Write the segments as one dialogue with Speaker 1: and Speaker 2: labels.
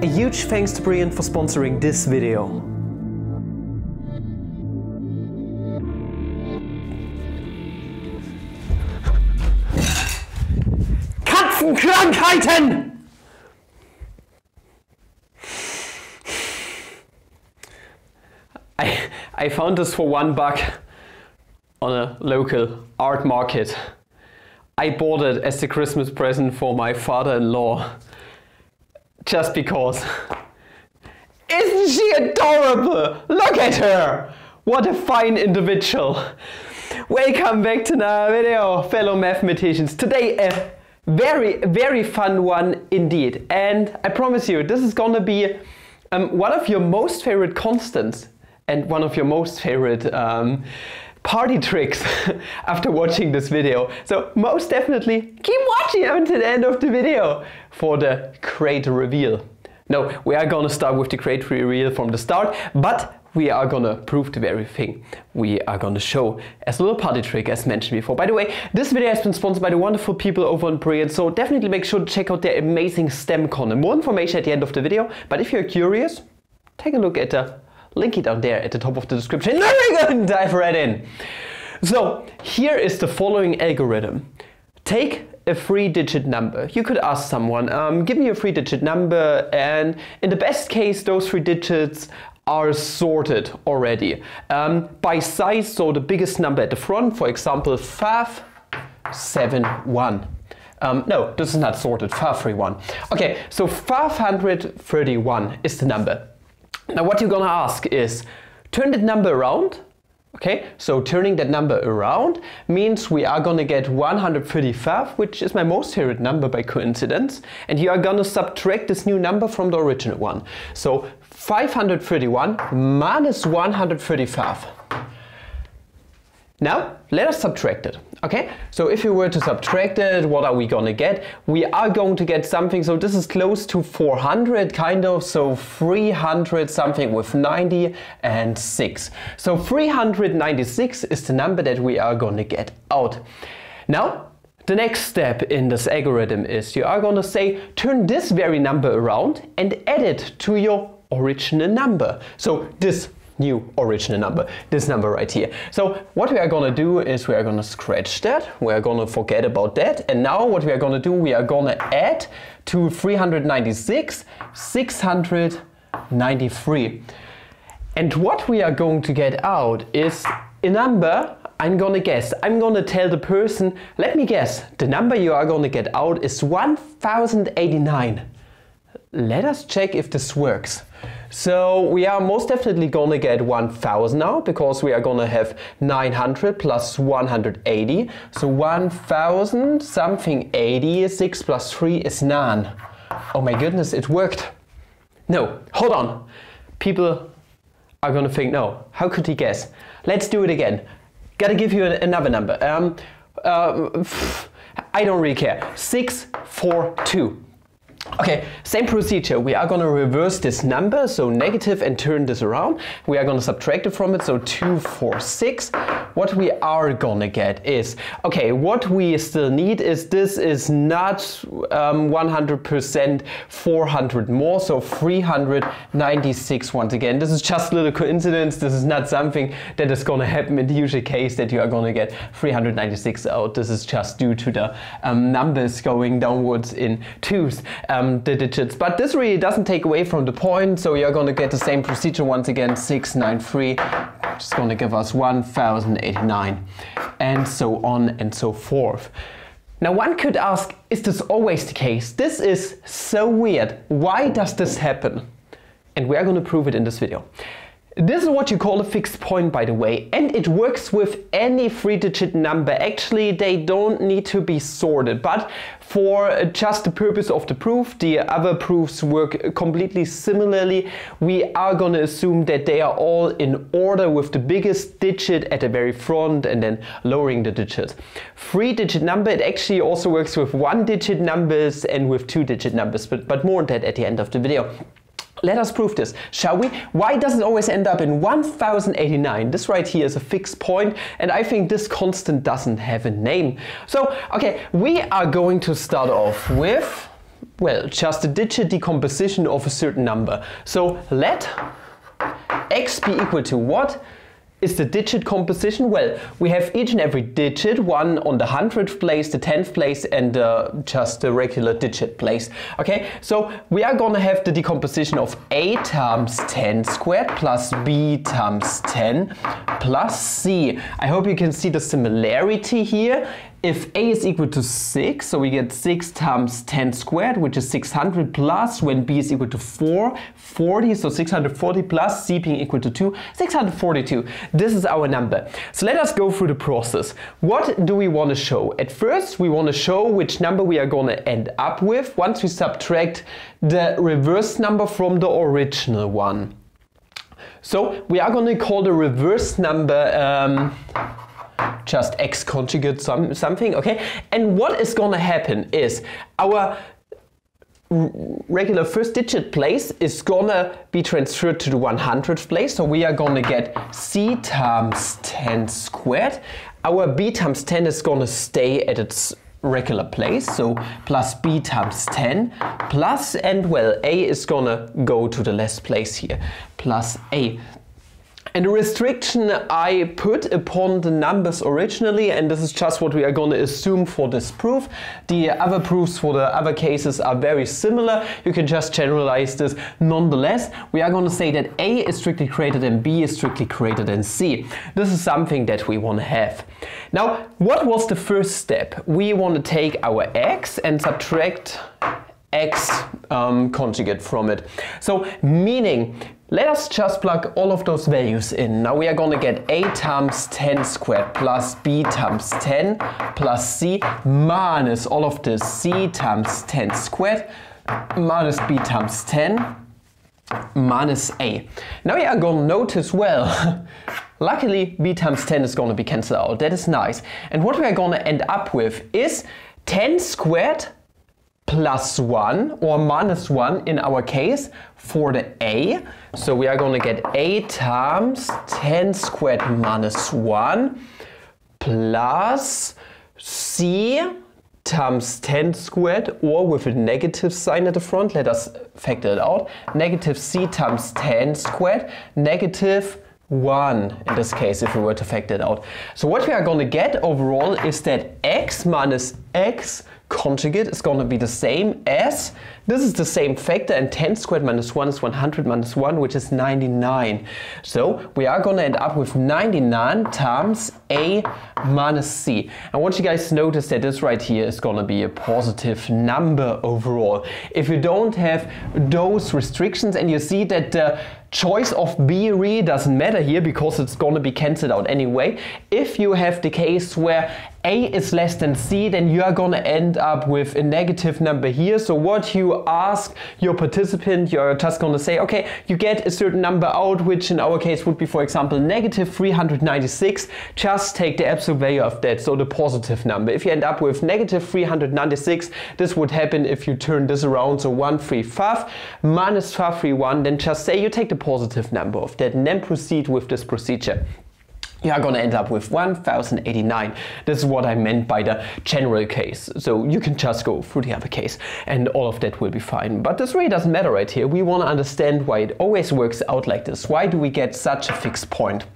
Speaker 1: A huge thanks to Brilliant for sponsoring this video. Katzenkrankheiten! I found this for $1 on a local art market. I bought it as a Christmas present for my father-in-law. Just because. Isn't she adorable? Look at her! What a fine individual. Welcome back to another video, fellow mathematicians. Today a very fun one indeed. And I promise you, this is gonna be one of your most favorite constants and one of your most favorite party tricks after watching this video. So most definitely keep watching until the end of the video for the great reveal. No, we are gonna start with the great reveal from the start, but we are gonna prove the very thing we are gonna show as a little party trick as mentioned before. By the way, this video has been sponsored by the wonderful people over on Brilliant, so definitely make sure to check out their amazing STEM content. More information at the end of the video, but if you're curious, take a look at the link down there at the top of the description. Now we're gonna dive right in. So here is the following algorithm. Take a 3-digit number. You could ask someone, give me a 3-digit number, and in the best case, those 3 digits are sorted already by size. So the biggest number at the front, for example, 571. No, this is not sorted, 531. Okay, so 531 is the number. Now what you're gonna ask is, turn that number around. Okay, so turning that number around means we are gonna get 135, which is my most favorite number by coincidence, and you are gonna subtract this new number from the original one. So 531 minus 135. Now let us subtract it. Okay, so if you were to subtract it, what are we gonna get? We are going to get something, so this is close to 400 kind of, so 300 something with 96. So 396 is the number that we are gonna get out. Now the next step in this algorithm is you are gonna say, turn this very number around and add it to your original number. So this new original number, this number right here. So what we are gonna do is we are gonna scratch that, we are gonna forget about that, and now what we are gonna do, we are gonna add to 396, 693. And what we are going to get out is a number, I'm gonna guess, I'm gonna tell the person, let me guess, the number you are gonna get out is 1089. Let us check if this works. So we are most definitely gonna get 1000 now, because we are gonna have 900 plus 180. So 1000 something 80, 6 plus 3 is 9. Oh my goodness, it worked. No, hold on. People are gonna think, no, how could he guess? Let's do it again. Gotta give you another number. I don't really care. 642. Okay, same procedure. We are going to reverse this number, so negative, and turn this around. We are going to subtract it from it, so 246. What we are going to get is, okay, what we still need is, this is not 100% 400 more, so 396 once again. This is just a little coincidence. This is not something that is going to happen in the usual case that you are going to get 396 out. This is just due to the numbers going downwards in twos. The digits, but this really doesn't take away from the point, so you're going to get the same procedure once again, 693, which is going to give us 1089, and so on and so forth. Now one could ask, is this always the case? This is so weird. Why does this happen? And we are going to prove it in this video. This is what you call a fixed point, by the way, and it works with any 3-digit number. Actually, they don't need to be sorted, but for just the purpose of the proof, the other proofs work completely similarly. We are going to assume that they are all in order with the biggest digit at the very front and then lowering the digits. 3-digit number, it actually also works with 1-digit numbers and with 2-digit numbers, but more on that at the end of the video. Let us prove this, shall we? Why does it always end up in 1089? This right here is a fixed point, and I think this constant doesn't have a name. So, okay, we are going to start off with well, just a digit decomposition of a certain number. So let x be equal to what is the digit composition? Well, we have each and every digit, one on the 100th place, the 10th place, and just the regular digit place. Okay, so we are gonna have the decomposition of a times 10 squared plus b times 10 plus c. I hope you can see the similarity here. If a is equal to 6, so we get 6 times 10 squared, which is 600, plus when b is equal to 4, 40, so 640 plus c being equal to 2, 642. This is our number. So let us go through the process. What do we want to show? At first, we want to show which number we are going to end up with once we subtract the reverse number from the original one. So we are going to call the reverse number just x conjugate something, okay? And what is going to happen is our regular first digit place is gonna be transferred to the 100th place, so we are gonna get c times 10 squared. Our b times 10 is gonna stay at its regular place, so plus b times 10 plus, and well, a is gonna go to the last place here, plus a. And the restriction I put upon the numbers originally, and this is just what we are going to assume for this proof. The other proofs for the other cases are very similar. You can just generalize this. Nonetheless, we are going to say that a is strictly greater than b is strictly greater than c. This is something that we want to have. Now, what was the first step? We want to take our x and subtract x conjugate from it. So, meaning, let us just plug all of those values in. Now we are going to get a times 10 squared plus b times 10 plus c minus all of this c times 10 squared minus b times 10 minus a. Now you are going to notice, well, luckily b times 10 is going to be cancelled out. That is nice. And what we are going to end up with is 10 squared plus 1 or minus 1 in our case for the a. So we are going to get a times 10 squared minus 1 plus c times 10 squared, or with a negative sign at the front, let us factor it out, negative c times 10 squared, negative 1 in this case if we were to factor it out. So what we are going to get overall is that x minus x conjugate is going to be the same as, this is the same factor, and 10 squared minus 1 is 100 minus 1, which is 99. So we are going to end up with 99 times a minus c. I want you guys to notice that this right here is going to be a positive number overall. If you don't have those restrictions, and you see that the choice of b really doesn't matter here because it's going to be cancelled out anyway. If you have the case where a is less than c, then you are going to end up with a negative number here. So what you ask your participant, you're just going to say, okay, you get a certain number out, which in our case would be, for example, negative 396. Just take the absolute value of that, so the positive number. If you end up with negative 396, this would happen if you turn this around, so 135 minus 531, then just say you take the positive number of that and then proceed with this procedure. You are going to end up with 1089. This is what I meant by the general case. So you can just go through the other case and all of that will be fine. But this really doesn't matter right here. We want to understand why it always works out like this. Why do we get such a fixed point?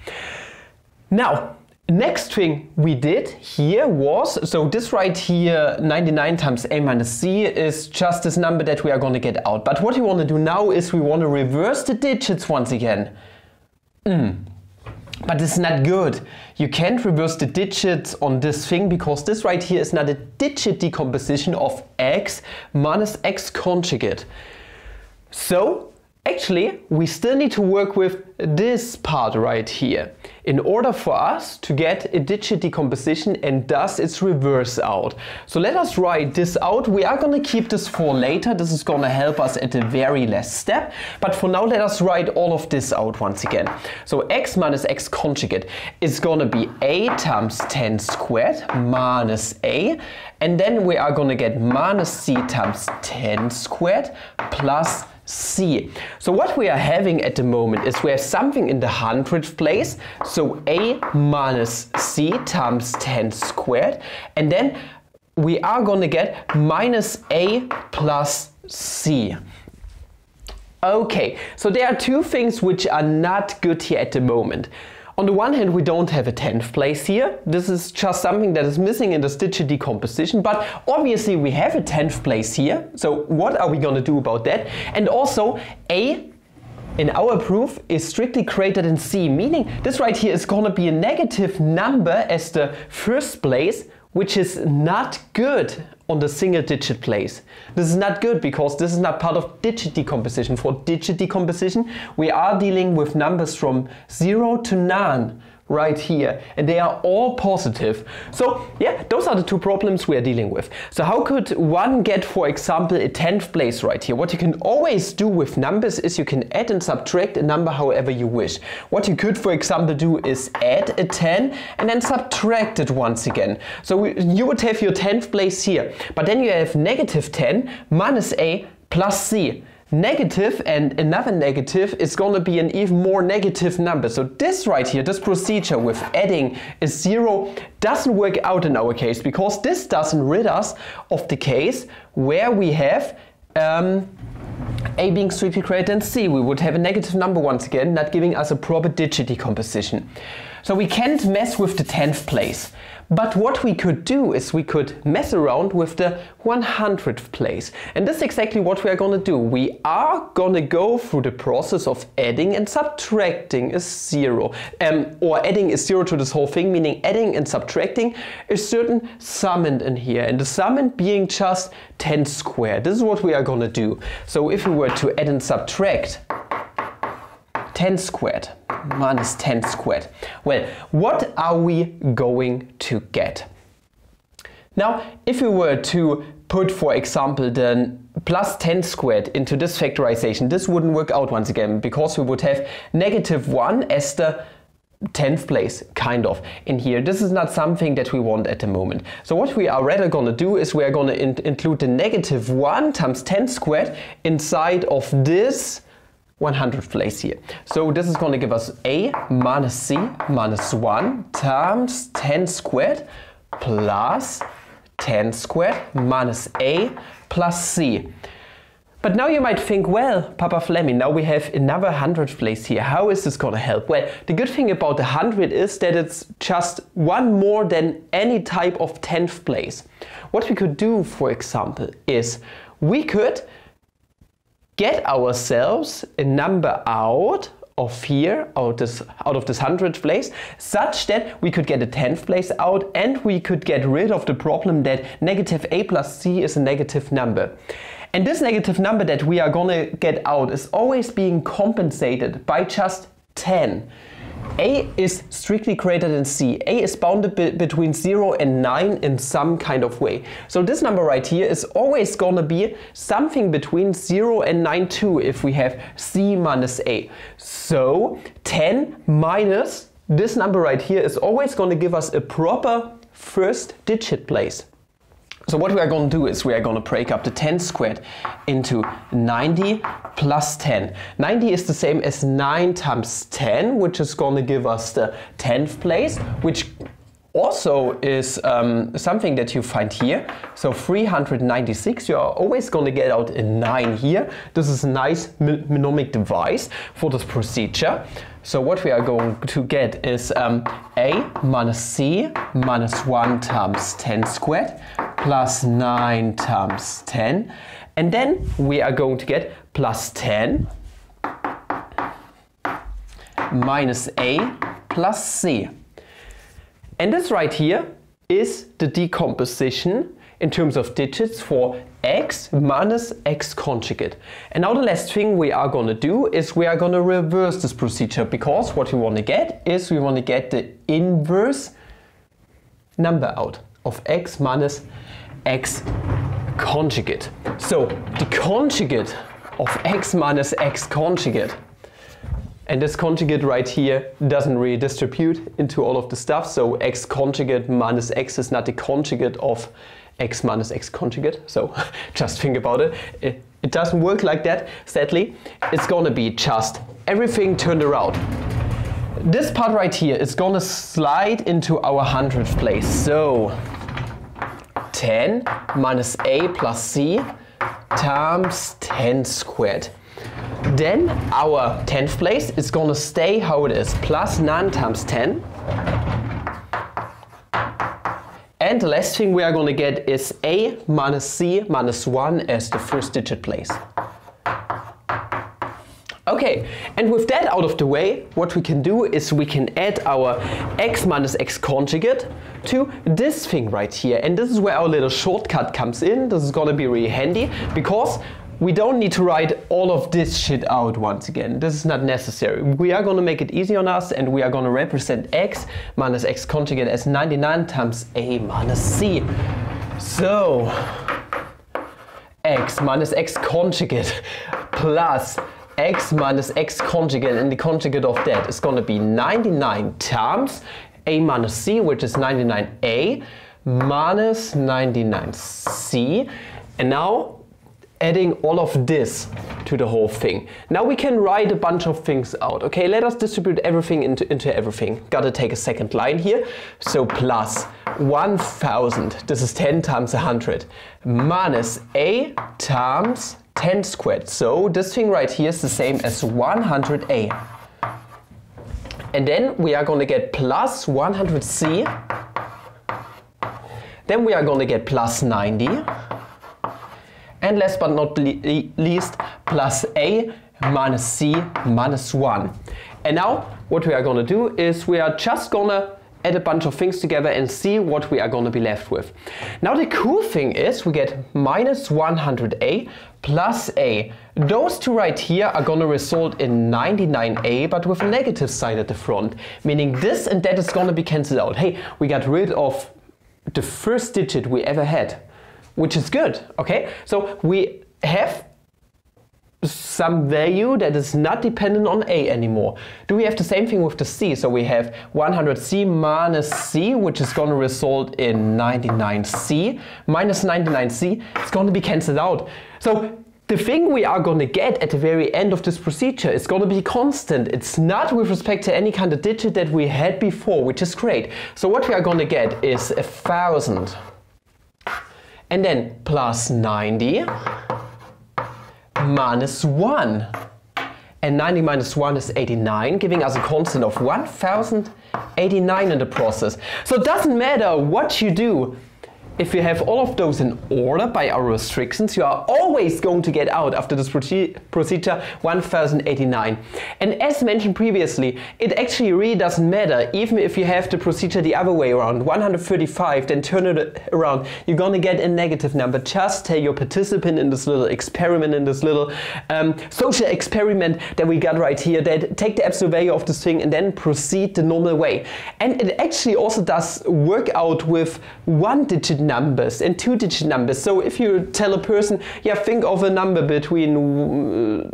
Speaker 1: Now, next thing we did here was, so this right here, 99 times a minus c, is just this number that we are going to get out. But what we want to do now is we want to reverse the digits once again. But it's not good. You can't reverse the digits on this thing because this right here is not a digit decomposition of x minus x conjugate. So actually, we still need to work with this part right here in order for us to get a digit decomposition and thus its reverse out. So let us write this out. We are going to keep this for later. This is going to help us at the very last step. But for now, let us write all of this out once again. So x minus x conjugate is going to be a times 10 squared minus a. And then we are going to get minus c times 10 squared plus c. So what we are having at the moment is we have something in the 100th place, so a minus c times 10 squared, and then we are going to get minus a plus c. Okay, so there are two things which are not good here at the moment. On the one hand, we don't have a 10th place here. This is just something that is missing in this digit decomposition, but obviously we have a 10th place here. So what are we going to do about that? And also a in our proof is strictly greater than c, meaning this right here is going to be a negative number as the first place, which is not good on the single digit place. This is not good because this is not part of digit decomposition. For digit decomposition, we are dealing with numbers from 0 to none right here, and they are all positive. So yeah, those are the two problems we are dealing with. So how could one get, for example, a 10th place right here? What you can always do with numbers is you can add and subtract a number however you wish. What you could, for example, do is add a 10 and then subtract it once again. So you would have your 10th place here, but then you have negative 10 minus a plus c. Negative and another negative is going to be an even more negative number. So this right here, this procedure with adding a 0 doesn't work out in our case, because this doesn't rid us of the case where we have a being strictly greater than c. We would have a negative number once again, not giving us a proper digit decomposition. So we can't mess with the 10th place. But what we could do is we could mess around with the 100th place. And this is exactly what we are going to do. We are going to go through the process of adding and subtracting a 0. Or adding a 0 to this whole thing, meaning adding and subtracting a certain summand in here. And the summand being just 10 squared. This is what we are going to do. So if we were to add and subtract 10 squared minus 10 squared. Well, what are we going to get? Now, if we were to put, for example, the plus 10 squared into this factorization, this wouldn't work out once again, because we would have negative 1 as the 10th place, kind of, in here. This is not something that we want at the moment. So what we are rather going to do is we are going to include the negative 1 times 10 squared inside of this 100th place here. So this is going to give us a minus c minus 1 times 10 squared plus 10 squared minus a plus c. But now you might think, well, Papa Fleming, now we have another 100th place here. How is this going to help? Well, the good thing about the 100 is that it's just one more than any type of 10th place. What we could do, for example, is we could get ourselves a number out of here, out of this 100th place, such that we could get a 10th place out, and we could get rid of the problem that negative a plus c is a negative number. And this negative number that we are going to get out is always being compensated by just 10. A is strictly greater than c. A is bounded between 0 and 9 in some kind of way. So this number right here is always going to be something between 0 and 9 too, if we have c minus a. So 10 minus this number right here is always going to give us a proper first digit place. So what we are going to do is we are going to break up the 10 squared into 90 plus 10. 90 is the same as 9 times 10, which is going to give us the 10th place, which also is something that you find here. So 396, you are always going to get out a 9 here. This is a nice mnemonic device for this procedure. So what we are going to get is a minus c minus 1 times 10 squared plus 9 times 10. And then we are going to get plus 10 minus a plus c. And this right here is the decomposition in terms of digits for x minus x conjugate. And now the last thing we are going to do is we are going to reverse this procedure, because what we want to get is we want to get the inverse number out of x minus x conjugate. So the conjugate of x minus x conjugate, and this conjugate right here doesn't really distribute into all of the stuff, so x conjugate minus x is not the conjugate of x minus x conjugate, so just think about it. It doesn't work like that, sadly. It's going to be just everything turned around. This part right here is going to slide into our 100th place. So 10 minus a plus c times 10 squared. Then our 10th place is going to stay how it is, plus 9 times 10. And the last thing we are going to get is a minus c minus 1 as the first digit place. Okay, and with that out of the way, what we can do is we can add our x minus x conjugate to this thing right here. And this is where our little shortcut comes in. This is going to be really handy because we don't need to write all of this shit out once again. This is not necessary. We are going to make it easy on us, and we are going to represent x minus x conjugate as 99 times a minus c. So x minus x conjugate plus x minus x conjugate, and the conjugate of that is going to be 99 times a minus c, which is 99a minus 99c. And now adding all of this to the whole thing. Now we can write a bunch of things out. Okay, let us distribute everything into everything. Gotta take a second line here. So plus 1000, this is 10 times 100, minus a times 10 squared. So this thing right here is the same as 100a. And then we are going to get plus 100c. Then we are going to get plus 90. And last but not least, plus a minus c minus 1. And now what we are going to do is we are just going to add a bunch of things together and see what we are going to be left with. Now the cool thing is we get minus 100a plus a. Those two right here are going to result in 99a, but with a negative sign at the front, meaning this and that is going to be cancelled out. Hey, we got rid of the first digit we ever had, which is good, okay? So we have some value that is not dependent on a anymore. Do we have the same thing with the c? So we have 100c minus c, which is going to result in 99c. Minus 99c, it's going to be cancelled out. So the thing we are going to get at the very end of this procedure is going to be constant. It's not with respect to any kind of digit that we had before, which is great. So what we are going to get is 1000. And then plus 90 minus 1. And 90 minus 1 is 89, giving us a constant of 1089 in the process. So it doesn't matter what you do. If you have all of those in order by our restrictions, you are always going to get out after this procedure 1089. And as mentioned previously, it actually really doesn't matter. Even if you have the procedure the other way around, 135, then turn it around, you're going to get a negative number. Just tell your participant in this little experiment, in this little social experiment that we got right here, that take the absolute value of this thing and then proceed the normal way. And it actually also does work out with one-digit numbers and two-digit numbers. So if you tell a person, yeah, think of a number between,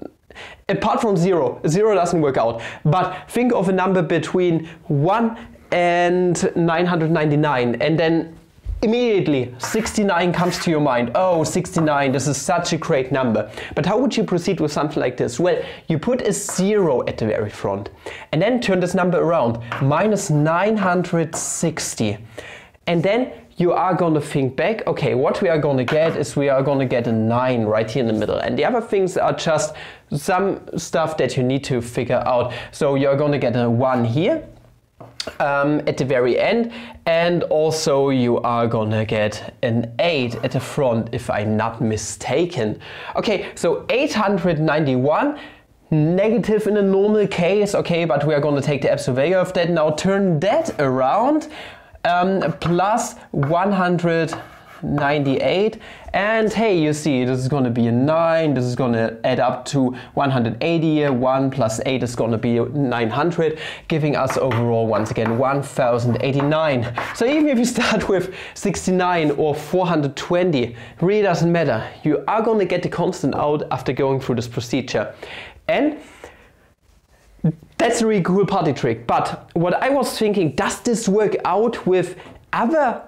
Speaker 1: apart from 0 doesn't work out, but think of a number between 1 and 999, and then immediately 69 comes to your mind. Oh, 69, this is such a great number. But how would you proceed with something like this? Well, you put a 0 at the very front and then turn this number around, minus 960. And then you are going to think back, okay, what we are going to get is we are going to get a 9 right here in the middle. And the other things are just some stuff that you need to figure out. So you're going to get a 1 here at the very end. And also you are going to get an 8 at the front, if I'm not mistaken. Okay, so 891. Negative in a normal case, okay, but we are going to take the absolute value of that. Now turn that around. Plus 198, and hey, you see, this is going to be a 9, this is going to add up to 180, 1 plus 8 is going to be 900, giving us overall, once again, 1089. So even if you start with 69 or 420, really doesn't matter. You are going to get the constant out after going through this procedure. And that's a really cool party trick. But what I was thinking, does this work out with other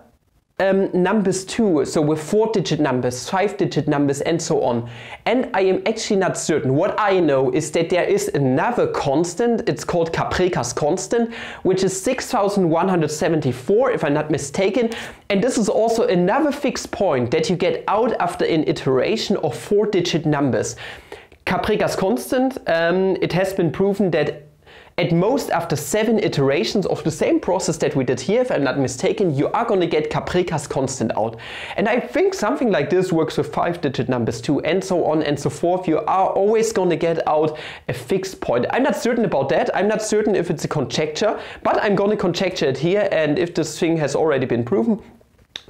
Speaker 1: numbers too, so with 4-digit numbers, 5-digit numbers and so on. And I am actually not certain. What I know is that there is another constant, it's called Caprekas constant, which is 6174 if I'm not mistaken. And this is also another fixed point that you get out after an iteration of 4-digit numbers. Caprekas constant, it has been proven that at most after 7 iterations of the same process that we did here, if I'm not mistaken, you are going to get Caprekas constant out. And I think something like this works with 5-digit numbers too, and so on and so forth. You are always going to get out a fixed point. I'm not certain about that. I'm not certain if it's a conjecture, but I'm going to conjecture it here, and if this thing has already been proven,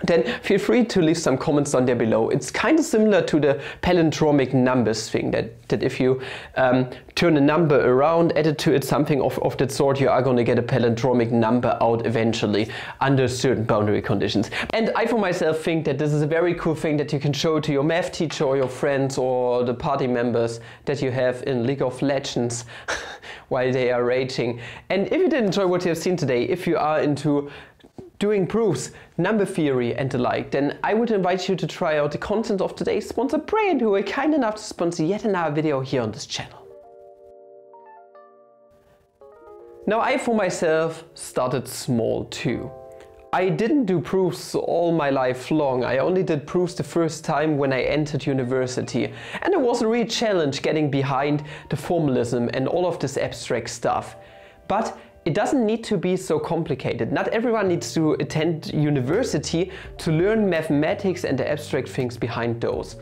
Speaker 1: then feel free to leave some comments down there below. It's kind of similar to the palindromic numbers thing, that if you turn a number around, add it to it, something of that sort, you are going to get a palindromic number out eventually under certain boundary conditions. And I for myself think that this is a very cool thing that you can show to your math teacher or your friends or the party members that you have in League of Legends while they are raging. And if you did enjoy what you have seen today, if you are into doing proofs, number theory and the like, then I would invite you to try out the content of today's sponsor Brilliant, who are kind enough to sponsor yet another video here on this channel. Now I for myself started small too. I didn't do proofs all my life long. I only did proofs the first time when I entered university. And it was a real challenge getting behind the formalism and all of this abstract stuff. But it doesn't need to be so complicated. Not everyone needs to attend university to learn mathematics and the abstract things behind those.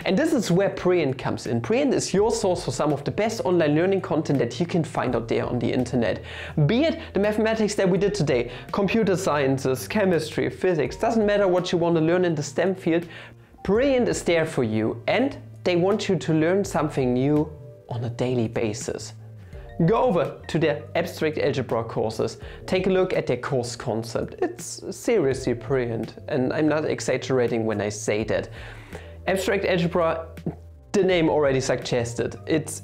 Speaker 1: And this is where Brilliant comes in. Brilliant is your source for some of the best online learning content that you can find out there on the internet. Be it the mathematics that we did today, computer sciences, chemistry, physics, doesn't matter what you want to learn in the STEM field, Brilliant is there for you, and they want you to learn something new on a daily basis. Go over to their abstract algebra courses, take a look at their course concept. It's seriously brilliant, and I'm not exaggerating when I say that. Abstract algebra, the name already suggested, it's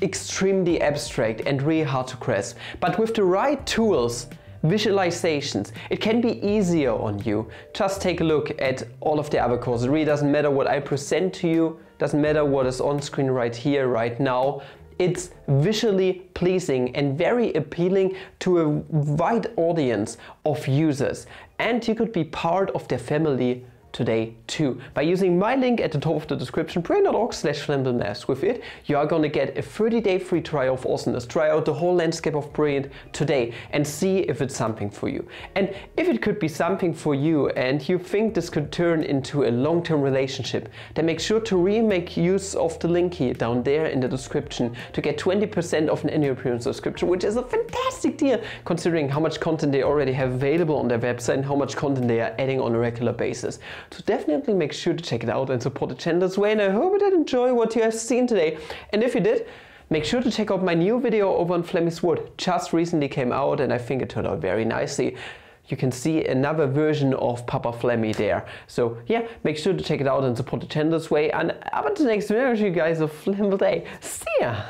Speaker 1: extremely abstract and really hard to grasp. But with the right tools, visualizations, it can be easier on you. Just take a look at all of the other courses. It really doesn't matter what I present to you, doesn't matter what is on screen right here, right now. It's visually pleasing and very appealing to a wide audience of users, and you could be part of their family today too by using my link at the top of the description, brilliant.org/FlammableMaths. With it, you are going to get a 30-day free trial of awesomeness. Try out the whole landscape of Brilliant today and see if it's something for you. And if it could be something for you and you think this could turn into a long-term relationship, then make sure to really make use of the link here down there in the description to get 20% of an annual premium subscription, which is a fantastic deal considering how much content they already have available on their website and how much content they are adding on a regular basis. So definitely make sure to check it out and support the channel this way, and I hope you did enjoy what you have seen today. And if you did, make sure to check out my new video over on Flemmy's Wood. Just recently came out and I think it turned out very nicely. You can see another version of Papa Flemmy there. So yeah, make sure to check it out and support the channel this way. And up until next video, I wish you guys a flammable day. See ya!